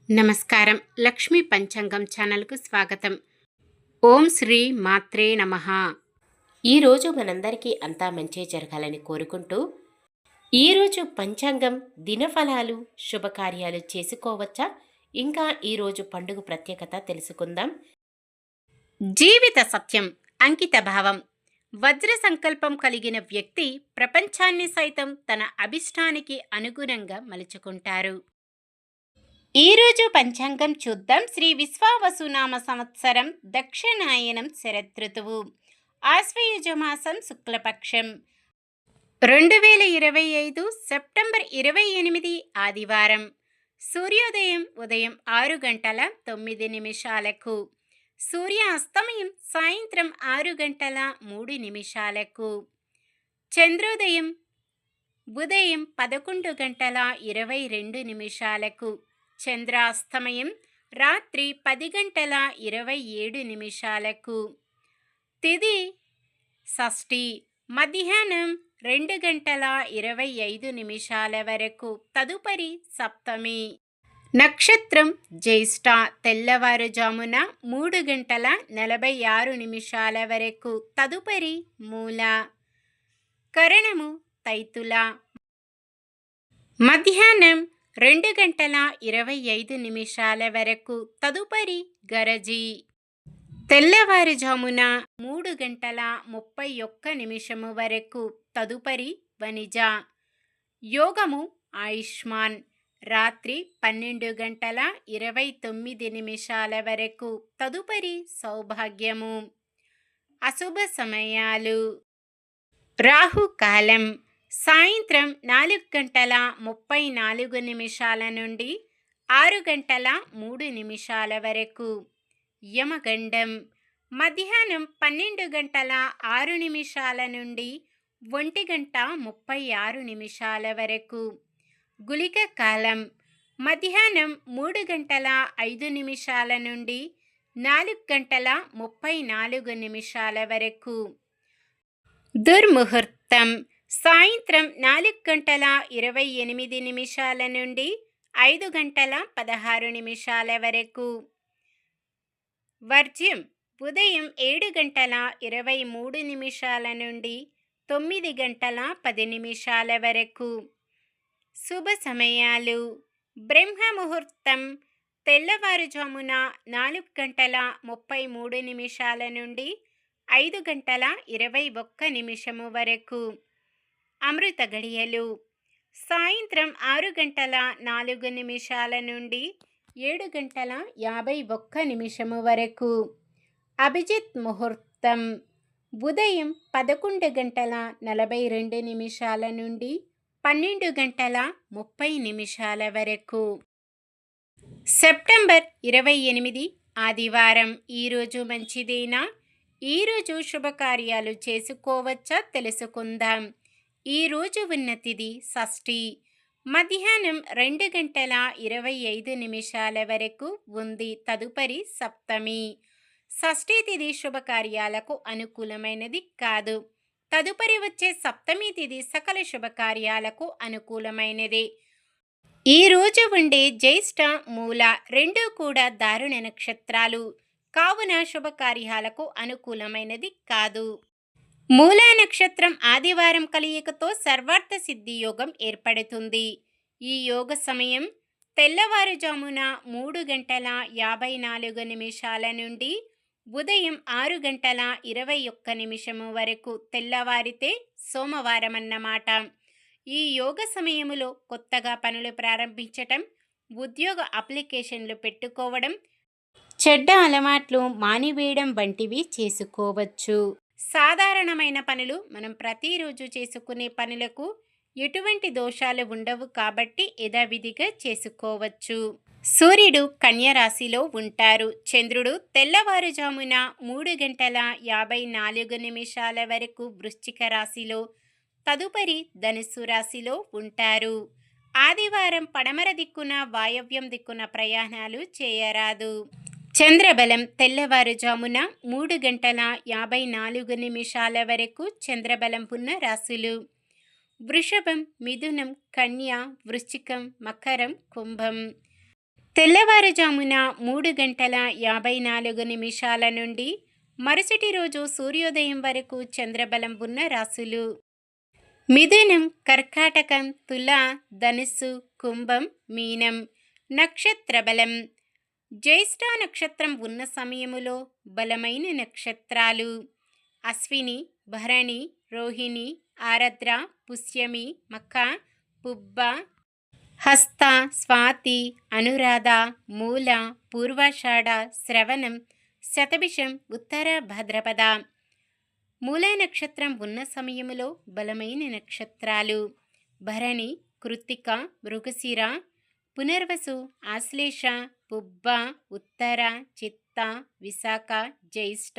నమస్కారం. లక్ష్మీ పంచాంగం ఛానల్కు స్వాగతం. ఓం శ్రీ మాత్రే నమః. ఈరోజు మనందరికీ అంతా మంచి జరగాలని కోరుకుంటూ, ఈరోజు పంచాంగం దినఫలాలు శుభకార్యాలు చేసుకోవచ్చా, ఇంకా ఈరోజు పండుగ ప్రత్యేకత తెలుసుకుందాం. జీవిత సత్యం, అంకిత భావం. వజ్ర సంకల్పం కలిగిన వ్యక్తి ప్రపంచాన్ని సైతం తన అభిష్టానికి అనుగుణంగా మలుచుకుంటారు. ఈరోజు పంచాంగం చూద్దాం. శ్రీ విశ్వావసునామ సంవత్సరం దక్షిణాయనం శరదృతువు, ఆశ్వయుజమాసం శుక్లపక్షం, 2025 సెప్టెంబర్ 28 ఆదివారం. సూర్యోదయం ఉదయం 6 గంటల 9 నిమిషాలకు, సూర్యాస్తమయం సాయంత్రం 6 గంటల 3 నిమిషాలకు, చంద్రోదయం ఉదయం 11 గంటల 22 నిమిషాలకు, చంద్రాస్తమయం రాత్రి 10 గంటల 27 నిమిషాలకు. తిథి షష్ఠి, మధ్యాహ్నం 2 గంటల 25 నిమిషాల వరకు, తదుపరి సప్తమి. నక్షత్రం జ్యేష్ఠ, తెల్లవారుజామున 3 గంటల 46 నిమిషాల వరకు, తదుపరి మూల. కరణము తైతుల, మధ్యాహ్నం 2 గంటల 25 నిమిషాల వరకు, తదుపరి గరజి. తెల్లవారుజామున 3 గంటల 31 నిమిషము వరకు, తదుపరి వనిజ. యోగము ఆయుష్మాన్, రాత్రి 12 గంటల 29 నిమిషాల వరకు, తదుపరి సౌభాగ్యము. అశుభ సమయాలు: రాహుకాలం సాయంత్రం 4 గంటల 34 నిమిషాల నుండి 6 గంటల 3 నిమిషాల వరకు. యమగండం మధ్యాహ్నం 12 గంటల 6 నిమిషాల నుండి 1 గంట 36 నిమిషాల వరకు. గుళిక కాలం మధ్యాహ్నం 3 గంటల 5 నిమిషాల నుండి 4 గంటల 34 నిమిషాల వరకు. దుర్ముహూర్తం సాయంత్రం 4 గంటల 28 నిమిషాల నుండి 5 గంటల 16 నిమిషాల వరకు. వర్జ్యం ఉదయం 7 గంటల 23 నిమిషాల నుండి 9 గంటల 10 నిమిషాల వరకు. శుభ సమయాలు: బ్రహ్మ ముహూర్తం తెల్లవారుజామున 4 గంటల 33 నిమిషాల నుండి 5 గంటల 21 నిమిషము వరకు. అమృత గడియలు సాయంత్రం 6 గంటల 4 నిమిషాల నుండి 7 గంటల 51 నిమిషము వరకు. అభిజిత్ ముహూర్తం ఉదయం 11 గంటల 42 నిమిషాల నుండి 12 గంటల 30 నిమిషాల వరకు. సెప్టెంబర్ 28 ఆదివారం. ఈరోజు మంచిదేనా? ఈరోజు శుభకార్యాలు చేసుకోవచ్చా తెలుసుకుందాం. ఈరోజు ఉన్న తిథి షష్ఠి, మధ్యాహ్నం 2 గంటల 25 నిమిషాల వరకు ఉంది, తదుపరి సప్తమి. షష్ఠి తిథి శుభకార్యాలకు అనుకూలమైనది కాదు. తదుపరి వచ్చే సప్తమి తిథి సకల శుభకార్యాలకు అనుకూలమైనది. ఈరోజు ఉండే జ్యేష్ఠ, మూల రెండూ కూడా దారుణ నక్షత్రాలు కావున శుభకార్యాలకు అనుకూలమైనది కాదు. మూలా నక్షత్రం ఆదివారం కలయికతో సర్వార్థ సిద్ధి యోగం ఏర్పడుతుంది. ఈ యోగ సమయం తెల్లవారుజామున 3 గంటల 54 నిమిషాల నుండి ఉదయం 6 గంటల 21 నిమిషము వరకు. తెల్లవారితే సోమవారం అన్నమాట. ఈ యోగ సమయములో కొత్తగా పనులు ప్రారంభించటం, ఉద్యోగ అప్లికేషన్లు పెట్టుకోవడం, చెడ్డ అలవాట్లు మానివేయడం వంటివి చేసుకోవచ్చు. సాధారణమైన పనులు మనం ప్రతిరోజు చేసుకునే పనులకు ఎటువంటి దోషాలు ఉండవు కాబట్టి యథావిధిగా చేసుకోవచ్చు. సూర్యుడు కన్య రాశిలో ఉంటారు. చంద్రుడు తెల్లవారుజామున 3 గంటల 54 నిమిషాల వరకు వృశ్చిక రాశిలో, తదుపరి ధనుస్సు రాశిలో ఉంటారు. ఆదివారం పడమర దిక్కున వాయవ్యం దిక్కున ప్రయాణాలు చేయరాదు. చంద్రబలం తెల్లవారుజామున 3 గంటల 54 నిమిషాల వరకు చంద్రబలం ఉన్న రాశులు: వృషభం, మిథునం, కన్య, వృశ్చికం, మకరం, కుంభం. తెల్లవారుజామున 3:54 నుండి మరుసటి రోజు సూర్యోదయం వరకు చంద్రబలం ఉన్న రాశులు: మిథునం, కర్కాటకం, తుల, ధనుస్సు, కుంభం, మీనం. నక్షత్ర బలం: జ్యేష్ఠ నక్షత్రం ఉన్న సమయములో బలమైన నక్షత్రాలు: అశ్విని, భరణి, రోహిణి, ఆరద్ర, పుష్యమి, మఖ, పుబ్బ, హస్త, స్వాతి, అనురాధ, మూల, పూర్వాషాఢ, శ్రవణం, శతభిషం, ఉత్తర భాద్రపద. మూల నక్షత్రం ఉన్న సమయములో బలమైన నక్షత్రాలు: భరణి, కృత్తిక, మృగశిర, పునర్వసు, ఆశ్లేష, పుబ్బ, ఉత్తర, చిత్త, విశాఖ, జ్యేష్ఠ,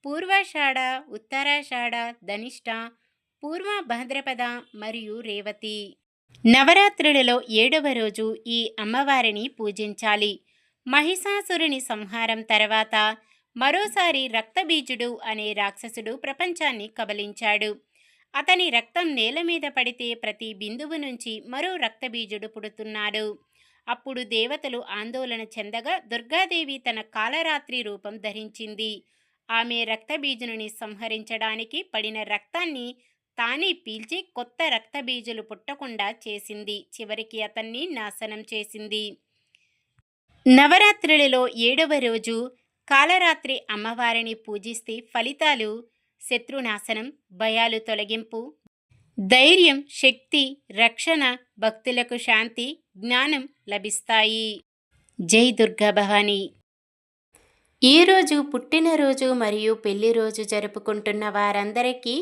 పూర్వాషాఢ, ఉత్తరాషాఢ, ధనిష్ట, పూర్వ భాద్రపద మరియు రేవతి. నవరాత్రులలో 7వ రోజు ఈ అమ్మవారిని పూజించాలి. మహిషాసురుని సంహారం తర్వాత మరోసారి రక్తబీజుడు అనే రాక్షసుడు ప్రపంచాన్ని కబలించాడు. అతని రక్తం నేల మీద పడితే ప్రతి బిందువు నుంచి మరో రక్తబీజుడు పుడుతున్నాడు. అప్పుడు దేవతలు ఆందోళన చెందగా దుర్గాదేవి తన కాలరాత్రి రూపం ధరించింది. ఆమె రక్తబీజుని సంహరించడానికి పడిన రక్తాన్ని తానే పీల్చి కొత్త రక్తబీజులు పుట్టకుండా చేసింది. చివరికి అతన్ని నాశనం చేసింది. నవరాత్రులలో 7వ రోజు కాలరాత్రి అమ్మవారిని పూజిస్తే ఫలితాలు: శత్రునాశనం, భయాలు తొలగింపు, ధైర్యం, శక్తి, రక్షణ, భక్తులకు శాంతి, జ్ఞానం లభిస్తాయి. జై దుర్గా భవానీ. ఈరోజు పుట్టినరోజు మరియు పెళ్లి రోజు జరుపుకుంటున్న వారందరికీ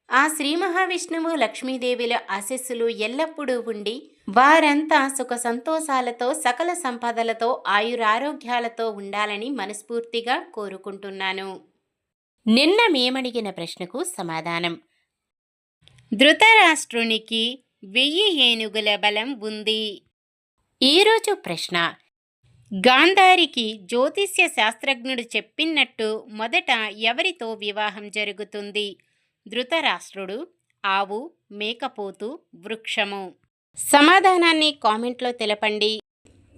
ఆ శ్రీ మహావిష్ణువు, లక్ష్మీదేవిల ఆశీస్సులు ఎల్లప్పుడూ ఉండి వారంతా సుఖ సంతోషాలతో, సకల సంపదలతో, ఆయురారోగ్యాలతో ఉండాలని మనస్ఫూర్తిగా కోరుకుంటున్నాను. నిన్న మేమడిగిన ప్రశ్నకు సమాధానం: ధృతరాష్ట్రునికి 1000 ఏనుగుల బలం ఉంది. ఈరోజు ప్రశ్న: గాంధారికి జ్యోతిష్య శాస్త్రజ్ఞుడు చెప్పినట్టు మొదట ఎవరితో వివాహం జరుగుతుంది? ధృతరాష్ట్రుడు, ఆవు, మేకపోతు, వృక్షము. సమాధానాన్ని కామెంట్లో తెలపండి.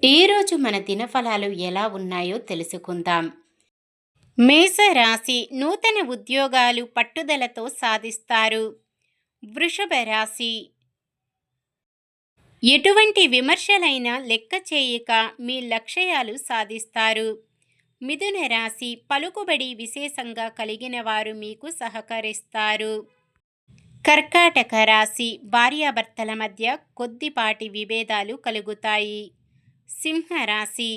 ఈరోజు మన దినఫలాలు ఎలా ఉన్నాయో తెలుసుకుందాం. మేషరాశి: నూతన ఉద్యోగాలు పట్టుదలతో సాధిస్తారు. వృషభ రాశి: ఎటువంటి విమర్శలైనా లెక్క చేయక మీ లక్ష్యాలు సాధిస్తారు. మిథున రాశి: పలుకుబడి విశేషంగా కలిగిన వారు మీకు సహకరిస్తారు. కర్కాటక రాశి: భార్యాభర్తల మధ్య కొద్దిపాటి విభేదాలు కలుగుతాయి. సింహరాశి: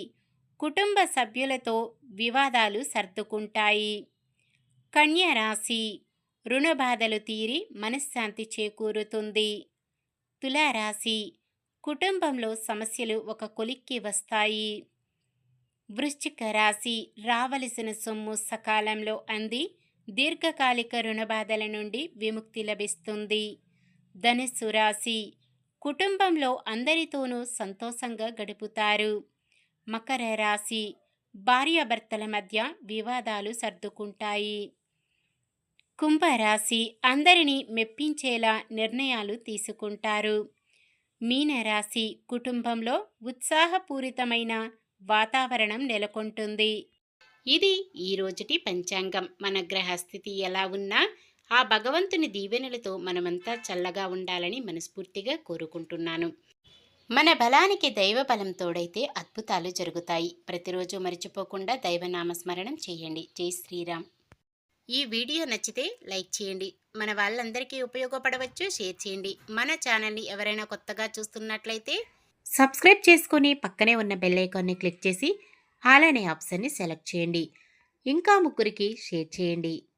కుటుంబ సభ్యులతో వివాదాలు సర్దుకుంటాయి. కన్య రాశి: రుణ బాధలు తీరి మనశ్శాంతి చేకూరుతుంది. తులారాశి: కుటుంబంలో సమస్యలు ఒక కొలిక్కి వస్తాయి. వృశ్చిక రాశి: రావలసిన సొమ్ము సకాలంలో అంది దీర్ఘకాలిక రుణబాధల నుండి విముక్తి లభిస్తుంది. ధనుస్సు రాశి: కుటుంబంలో అందరితోనూ సంతోషంగా గడుపుతారు. మకర రాశి: భార్యాభర్తల మధ్య వివాదాలు సర్దుకుంటాయి. కుంభరాశి: అందరినీ మెప్పించేలా నిర్ణయాలు తీసుకుంటారు. మీనరాశి: కుటుంబంలో ఉత్సాహపూరితమైన వాతావరణం నెలకొంటుంది. ఇది ఈ రోజుటి పంచాంగం. మన గ్రహస్థితి ఎలా ఉన్నా ఆ భగవంతుని దీవెనలతో మనమంతా చల్లగా ఉండాలని మనస్ఫూర్తిగా కోరుకుంటున్నాను. మన బలానికి దైవ బలం తోడైతే అద్భుతాలు జరుగుతాయి. ప్రతిరోజు మర్చిపోకుండా దైవనామస్మరణం చేయండి. జై శ్రీరామ్. ఈ వీడియో నచ్చితే లైక్ చేయండి. మన వాళ్ళందరికీ ఉపయోగపడవచ్చు. షేర్ చేయండి. మన ఛానల్ని ఎవరైనా కొత్తగా చూస్తున్నట్లయితే సబ్స్క్రైబ్ చేసుకొని పక్కనే ఉన్న బెల్ ఐకాన్ని క్లిక్ చేసి ఆల్ అనే ఆప్షన్ని సెలెక్ట్ చేయండి. ఇంకా ముగ్గురికి షేర్ చేయండి.